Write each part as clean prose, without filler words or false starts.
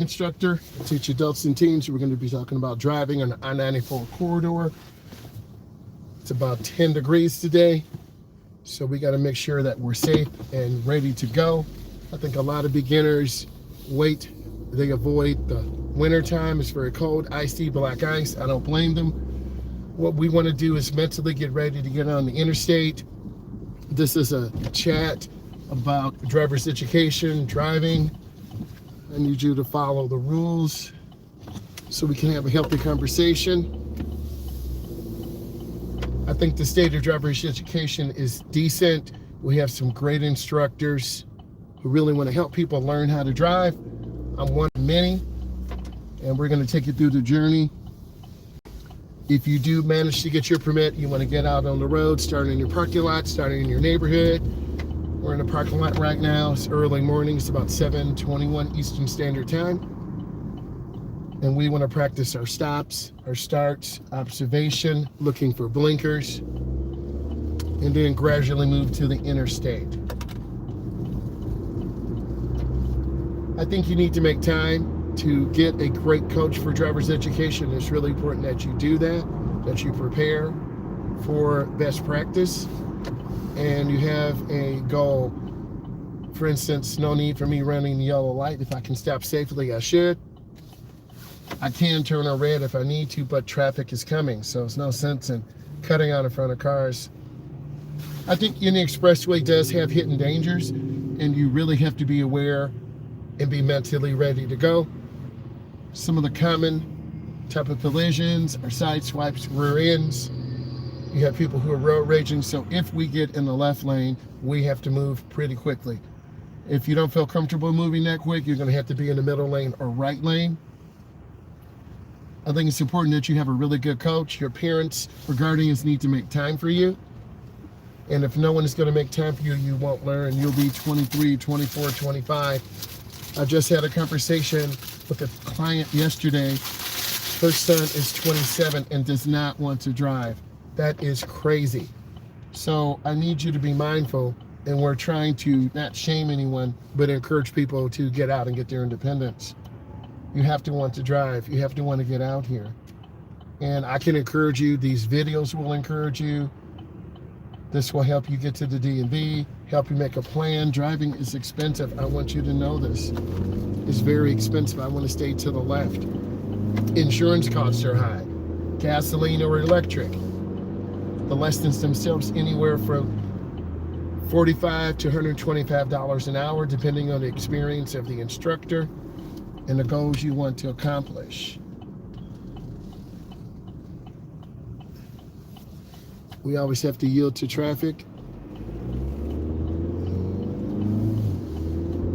instructor. I teach adults and teens. We're going to be talking about driving on the I-94 corridor. It's about 10 degrees today, so we got to make sure that we're safe and ready to go. I think a lot of beginners wait. They avoid the winter time. It's very cold, icy, black ice. I don't blame them. What we want to do is mentally get ready to get on the interstate. This is a chat about driver's education, driving. I need you to follow the rules so we can have a healthy conversation. I think the state of driver's education is decent. We have some great instructors who really want to help people learn how to drive. I'm one of many, and we're going to take you through the journey. If you do manage to get your permit, you want to get out on the road, starting in your parking lot, starting in your neighborhood. We're in a parking lot right now. It's early morning. It's about 7:21 Eastern Standard Time. And we want to practice our stops, our starts, observation, looking for blinkers, and then gradually move to the interstate. I think you need to make time to get a great coach for driver's education. It's really important that you do that you prepare for best practice, and you have a goal. For instance, no need for me running the yellow light. If I can stop safely, I should. I can turn on red if I need to, but traffic is coming, so there's no sense in cutting out in front of cars. I think any expressway does have hidden dangers, and you really have to be aware and be mentally ready to go. Some of the common type of collisions are side swipes, rear ends. You have people who are road raging, so if we get in the left lane, we have to move pretty quickly. If you don't feel comfortable moving that quick, you're going to have to be in the middle lane or right lane. I think it's important that you have a really good coach. Your parents or guardians need to make time for you. And if no one is going to make time for you, you won't learn. You'll be 23, 24, 25. I just had a conversation with a client yesterday. Her son is 27 and does not want to drive. That is crazy. So I need you to be mindful, and we're trying to not shame anyone, but encourage people to get out and get their independence. You have to want to drive. You have to want to get out here. And I can encourage you. These videos will encourage you. This will help you get to the DMV, help you make a plan. Driving is expensive. I want you to know this. It's very expensive. I want to stay to the left. Insurance costs are high. Gasoline or electric. The lessons themselves anywhere from $45 to $125 an hour, depending on the experience of the instructor and the goals you want to accomplish. We always have to yield to traffic.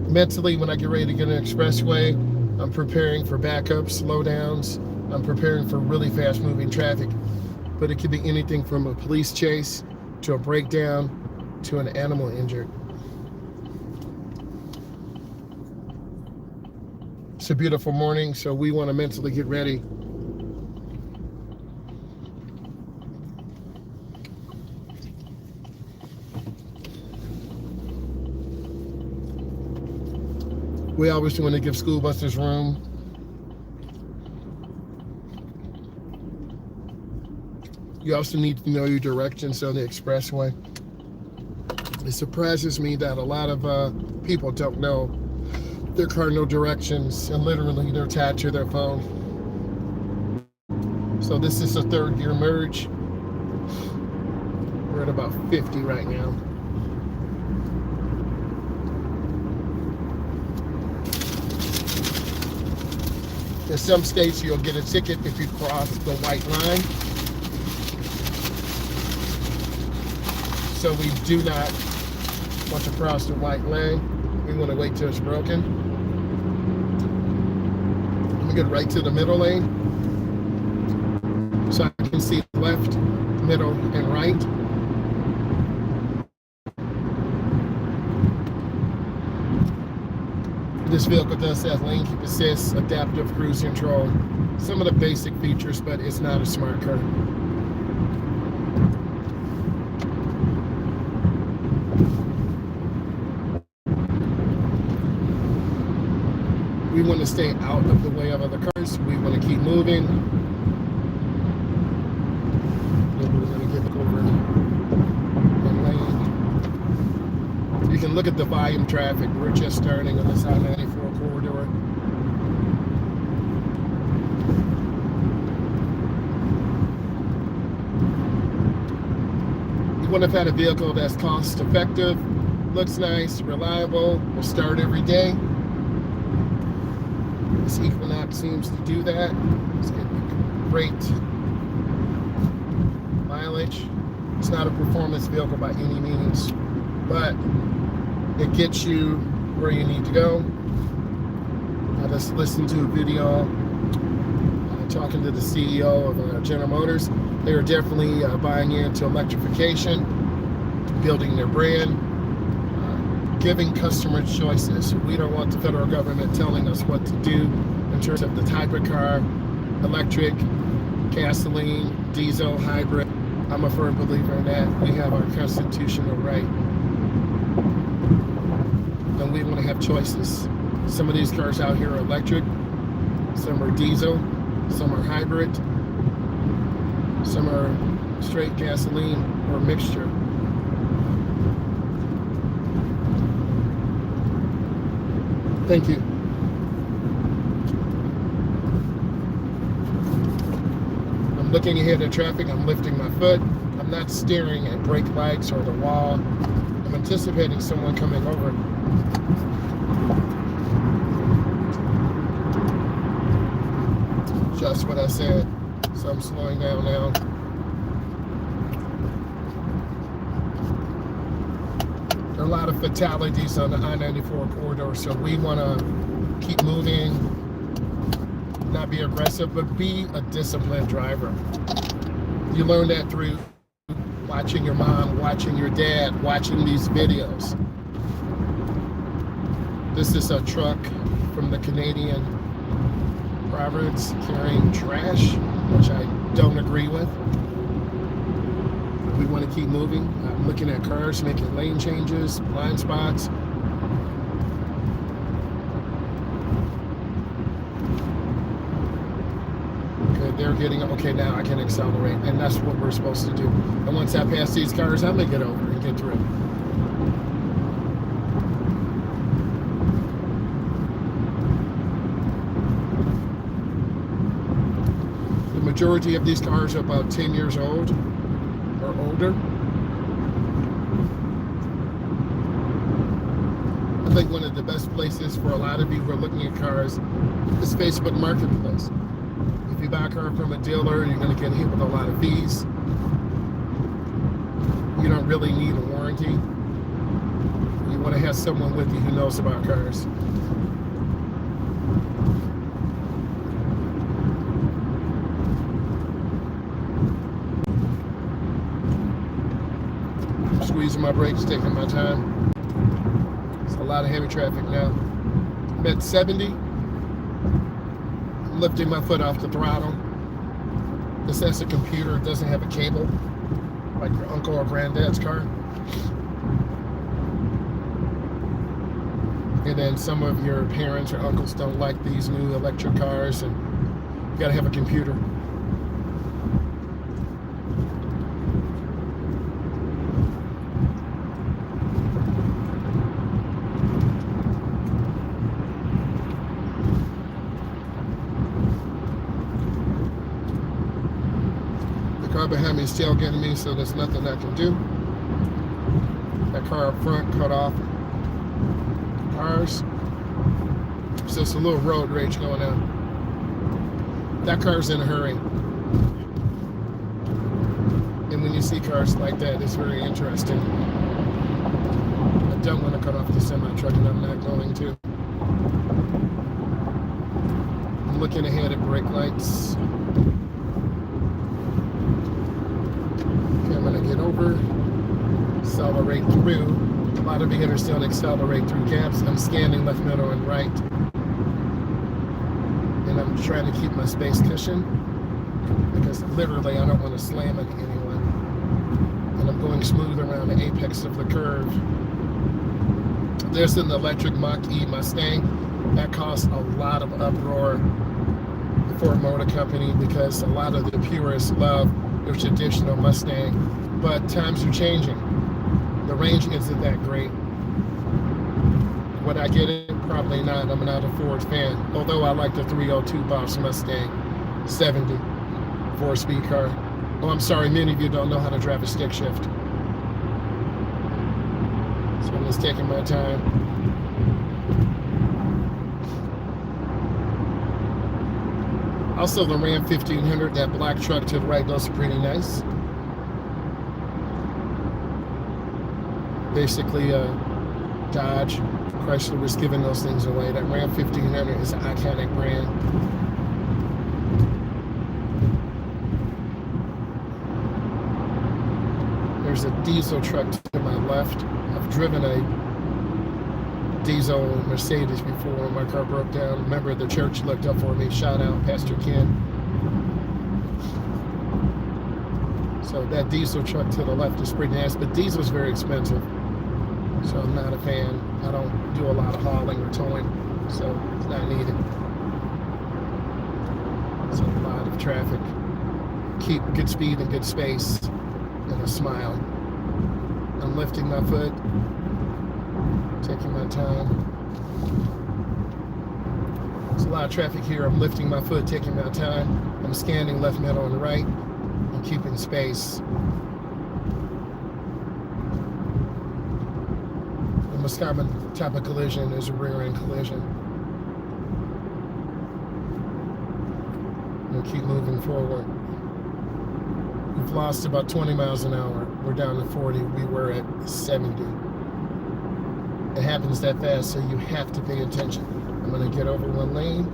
Mentally, when I get ready to get an expressway, I'm preparing for backups, slowdowns. I'm preparing for really fast moving traffic. But it could be anything from a police chase to a breakdown to an animal injured. It's a beautiful morning, so we want to mentally get ready. We always want to give school buses room. You also need to know your directions on the expressway. It surprises me that a lot of people don't know their cardinal directions, and literally they're tied to their phone. So this is a third gear merge. We're at about 50 right now. In some states, you'll get a ticket if you cross the white line. So we do not want to cross the white line. We want to wait till it's broken. I'm going to get right to the middle lane, so I can see left, middle, and right. This vehicle does have lane keep assist, adaptive cruise control, some of the basic features, but it's not a smart car. We want to stay out of the way of other cars. We want to keep moving. Then we're going to get over in lane. You can look at the volume traffic. We're just starting on this I-94 corridor. You want to find a vehicle that's cost effective, looks nice, reliable, will start every day. This Equinox seems to do that. It's getting great mileage. It's not a performance vehicle by any means, but it gets you where you need to go. I just listened to a video talking to the CEO of General Motors. They are definitely buying into electrification, building their brand, giving customers choices. We don't want the federal government telling us what to do in terms of the type of car, electric, gasoline, diesel, hybrid. I'm a firm believer in that. We have our constitutional right, and we want to have choices. Some of these cars out here are electric, some are diesel, some are hybrid, some are straight gasoline or mixture. Thank you. I'm looking ahead at traffic. I'm lifting my foot. I'm not staring at brake lights or the wall. I'm anticipating someone coming over. Just what I said. So I'm slowing down now. There are a lot of fatalities on the I-94 corridor, so we want to keep moving, not be aggressive, but be a disciplined driver. You learn that through watching your mom, watching your dad, watching these videos. This is a truck from the Canadian province carrying trash, which I don't agree with. We want to keep moving. I'm looking at cars making lane changes, blind spots. Okay, they're getting up. Okay, now I can accelerate, and that's what we're supposed to do. And once I pass these cars, I'm gonna get over and get through. The majority of these cars are about 10 years old or older. I think one of the best places for a lot of you who are looking at cars is Facebook Marketplace. If you buy a car from a dealer, you're going to get hit with a lot of fees. You don't really need a warranty. You want to have someone with you who knows about cars. Squeezing my brakes, taking my time. There's a lot of heavy traffic now. I'm at 70. I'm lifting my foot off the throttle. This has a computer, it doesn't have a cable, like your uncle or granddad's car. And then some of your parents or uncles don't like these new electric cars, and you gotta have a computer. Car behind me is tailgating me, so there's nothing I can do. That car up front cut off cars. So it's a little road rage going on. That car's in a hurry. And when you see cars like that, it's very interesting. I don't want to cut off the semi-truck, and I'm not going to. I'm looking ahead at brake lights. I'm going to get over, accelerate through. A lot of beginners don't accelerate through gaps. I'm scanning left, middle, and right. And I'm trying to keep my space cushion because literally I don't want to slam into anyone. And I'm going smooth around the apex of the curve. There's an electric Mach-E Mustang. That caused a lot of uproar for a motor company because a lot of the purists love their traditional Mustang, but times are changing. The range isn't that great. Would I get it? Probably not. I'm not a Ford fan, although I like the 302 Boss Mustang 70 4-speed car. Oh, I'm sorry, many of you don't know how to drive a stick shift. So I'm just taking my time. Also, the Ram 1500, that black truck to the right, those are pretty nice. Basically, Dodge, Chrysler was giving those things away. That Ram 1500 is an iconic brand. There's a diesel truck to my left. I've driven a diesel Mercedes before when my car broke down. A member of the church looked up for me. Shout out, Pastor Ken. So that diesel truck to the left is pretty nice, but diesel's very expensive. So I'm not a fan. I don't do a lot of hauling or towing, so it's not needed. It's a lot of traffic. Keep good speed and good space and a smile. I'm lifting my foot, taking my time. There's a lot of traffic here. I'm lifting my foot, taking my time. I'm scanning left, middle, and right, and keeping space. The most common type of collision is a rear-end collision. We'll keep moving forward. We've lost about 20 miles an hour. We're down to 40. We were at 70. It happens that fast, so you have to pay attention. I'm going to get over one lane.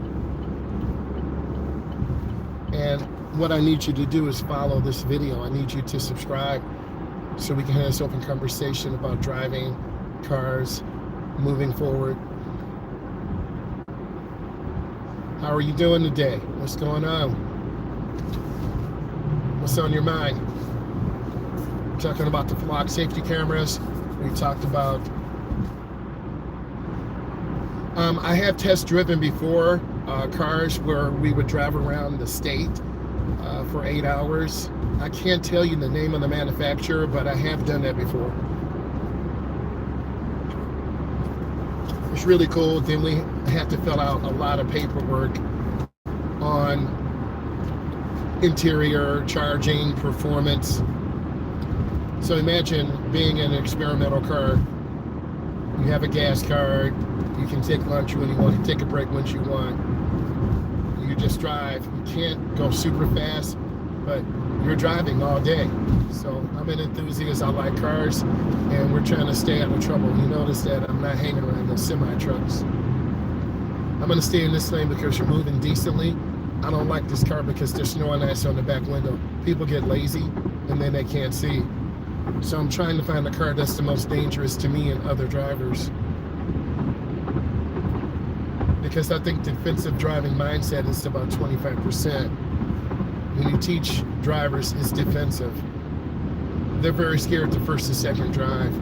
And what I need you to do is follow this video. I need you to subscribe so we can have this open conversation about driving, cars, moving forward. How are you doing today? What's going on? What's on your mind? We're talking about the flock safety cameras. We talked about I have test driven before cars where we would drive around the state for 8 hours. I can't tell you the name of the manufacturer, but I have done that before. It's really cool. Then we have to fill out a lot of paperwork on interior, charging, performance. So imagine being in an experimental car. You have a gas card. You can take lunch when you want, take a break when you want. You just drive. You can't go super fast, but you're driving all day. So I'm an enthusiast. I like cars, and we're trying to stay out of trouble. You notice that I'm not hanging around the semi-trucks. I'm going to stay in this lane because you're moving decently. I don't like this car because there's snow and ice on the back window. People get lazy, and then they can't see. So I'm trying to find a car that's the most dangerous to me and other drivers. Because I think defensive driving mindset is about 25%. When you teach drivers, it's defensive. They're very scared to first and second drive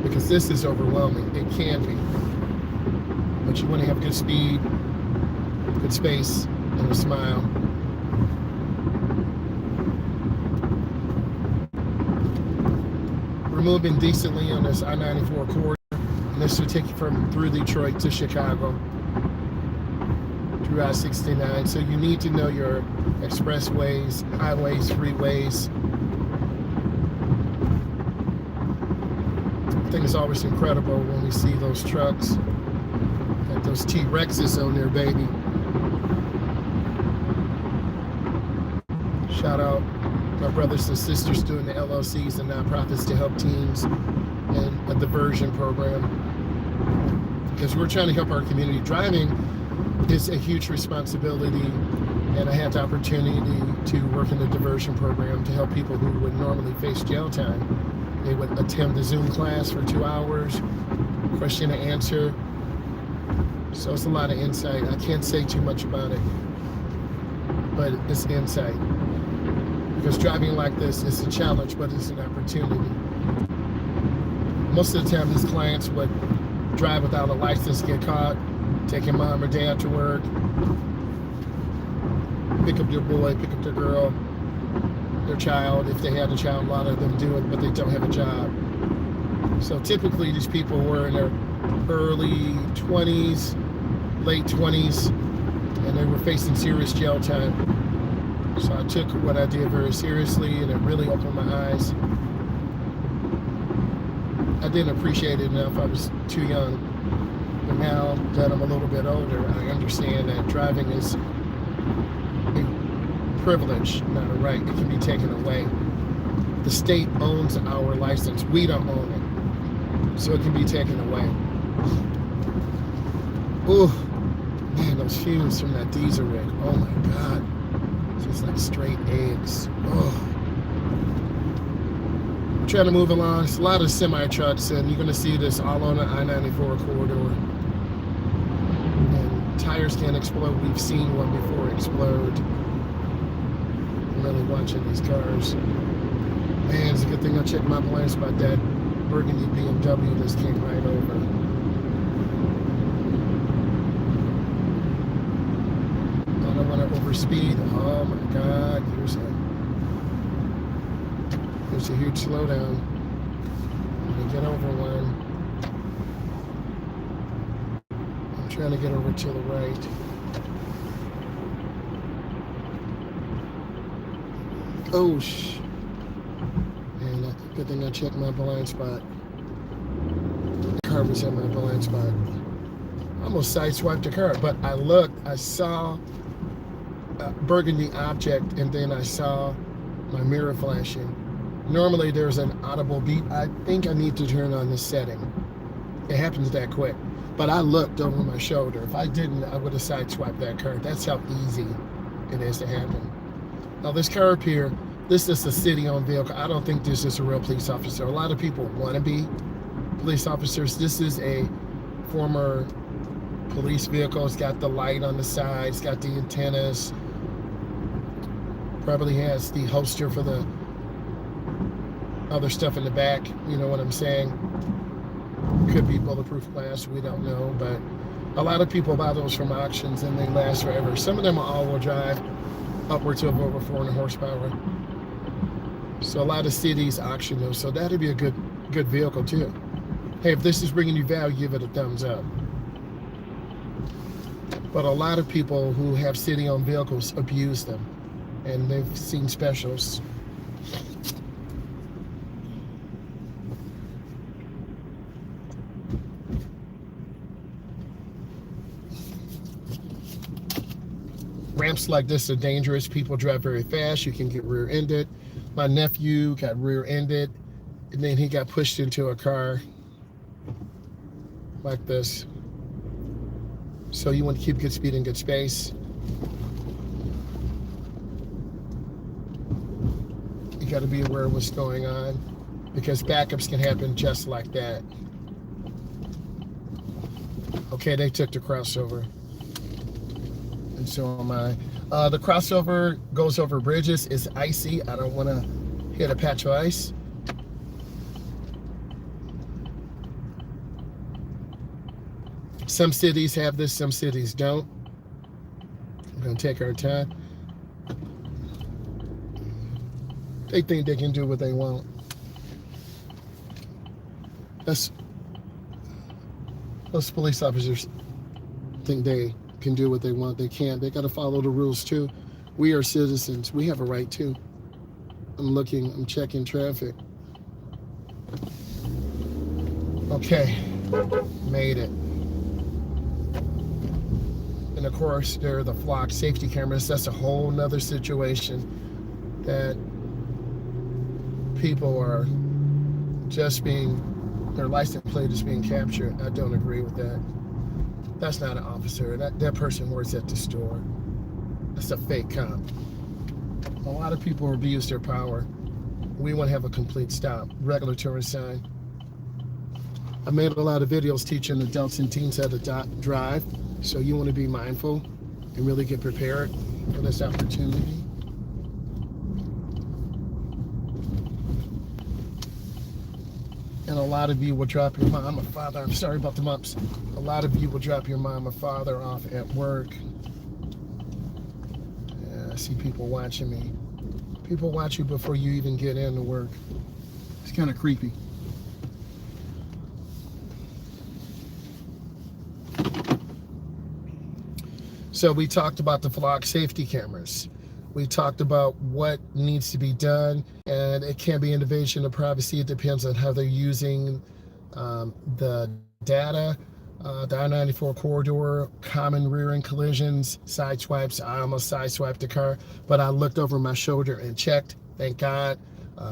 because this is overwhelming. It can be. But you want to have good speed, good space, and a smile. We're moving decently on this I-94 corridor, and this will take you through Detroit to Chicago, through I-69. So you need to know your expressways, highways, freeways. I think it's always incredible when we see those trucks, got those T-Rexes on there, baby. Shout out my brothers and sisters doing the LLCs and nonprofits to help teams and a diversion program, because we're trying to help our community. Driving is a huge responsibility, and I had the opportunity to work in a diversion program to help people who would normally face jail time. They would attend the Zoom class for 2 hours, question and answer. So it's a lot of insight. I can't say too much about it, but it's insight. Because driving like this is a challenge, but it's an opportunity. Most of the time, these clients would drive without a license, get caught, taking mom or dad to work, pick up their boy, pick up their girl, their child. If they had a child, a lot of them do it, but they don't have a job. So typically these people were in their early 20s, late 20s, and they were facing serious jail time. So I took what I did very seriously, and it really opened my eyes. I didn't appreciate it enough. I was too young. But now that I'm a little bit older, I understand that driving is a privilege, not a right. It can be taken away. The state owns our license. We don't own it. So it can be taken away. Ooh, man, those fumes from that diesel rig. Oh my God. It's just like straight eggs. Oh. Trying to move along. It's a lot of semi trucks, and you're going to see this all on the I-94 corridor. And tires can explode. We've seen one before explode. I'm really watching these cars. Man, it's a good thing I checked my blind spot. That burgundy BMW just came right over. I don't want to overspeed. Oh my God, here's a huge slowdown. Let me get over one. I'm trying to get over to the right. Oh, and good thing I checked my blind spot. The car was in my blind spot. I almost sideswiped the car, but I looked, I saw a burgundy object, and then I saw my mirror flashing. Normally there's an audible beep. I think I need to turn on this setting. It happens that quick. But I looked over my shoulder. If I didn't, I would have sideswiped that car. That's how easy it is to happen. Now this car up here, this is a city-owned vehicle. I don't think this is a real police officer. A lot of people want to be police officers. This is a former police vehicle. It's got the light on the side. It's got the antennas. Probably has the holster for the other stuff in the back, you know what I'm saying? Could be bulletproof glass, we don't know, but a lot of people buy those from auctions and they last forever. Some of them are all-wheel drive, upwards of over 400 horsepower. So a lot of cities auction those, so that'd be a good vehicle too. Hey, if this is bringing you value, give it a thumbs up. But a lot of people who have city-owned vehicles abuse them, and they've seen specials. Ramps like this are dangerous. People drive very fast. You can get rear-ended. My nephew got rear-ended, and then he got pushed into a car like this. So you want to keep good speed and good space. You got to be aware of what's going on, because backups can happen just like that. Okay, they took the crossover. And so am I. The crossover goes over bridges. It's icy. I don't want to hit a patch of ice. Some cities have this, some cities don't. We're going to take our time. They think they can do what they want. Those police officers think they can do what they want. They can't. They got to follow the rules too. We are citizens. We have a right too. I'm checking traffic. Okay, made it. And of course, there are the flock safety cameras. That's a whole nother situation, that people are just their license plate is being captured. I don't agree with that. That's not an officer. That person works at the store. That's a fake cop. A lot of people abuse their power. We want to have a complete stop. Regulatory sign. I made a lot of videos teaching adults and teens how to drive. So you want to be mindful and really get prepared for this opportunity. And a lot of you will drop your mom or father. I'm sorry about the mumps. A lot of you will drop your mom or father off at work. Yeah, I see people watching me. People watch you before you even get into work. It's kind of creepy. So we talked about the flock safety cameras. We talked about what needs to be done, and it can be invasion of privacy. It depends on how they're using the data. The I-94 corridor, common rear-end collisions, side swipes. I almost side-swiped the car, but I looked over my shoulder and checked. Thank God.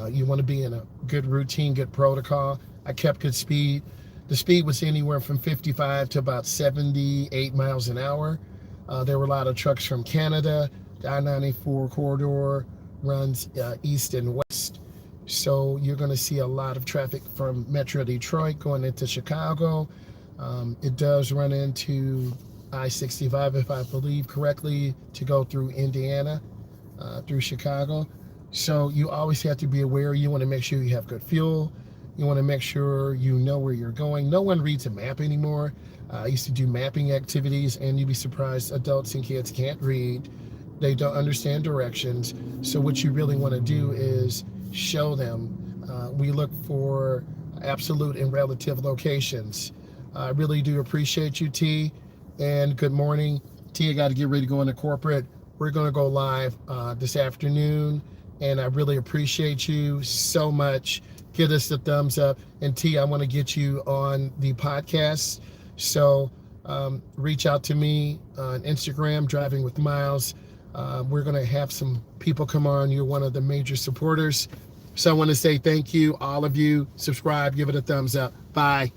You want to be in a good routine, good protocol. I kept good speed. The speed was anywhere from 55 to about 78 miles an hour. There were a lot of trucks from Canada. The I-94 corridor runs east and west. So you're going to see a lot of traffic from Metro Detroit going into Chicago. It does run into I-65, if I believe correctly, to go through Indiana, through Chicago. So you always have to be aware. You want to make sure you have good fuel. You want to make sure you know where you're going. No one reads a map anymore. I used to do mapping activities, and you'd be surprised, adults and kids can't read. They don't understand directions. So what you really want to do is show them. We look for absolute and relative locations. I really do appreciate you, T, and good morning. T, I got to get ready to go into corporate. We're going to go live this afternoon, and I really appreciate you so much. Give us the thumbs up. And T, I want to get you on the podcast. So reach out to me on Instagram, Driving with Myles. We're going to have some people come on. You're one of the major supporters. So I want to say thank you, all of you. Subscribe, give it a thumbs up. Bye.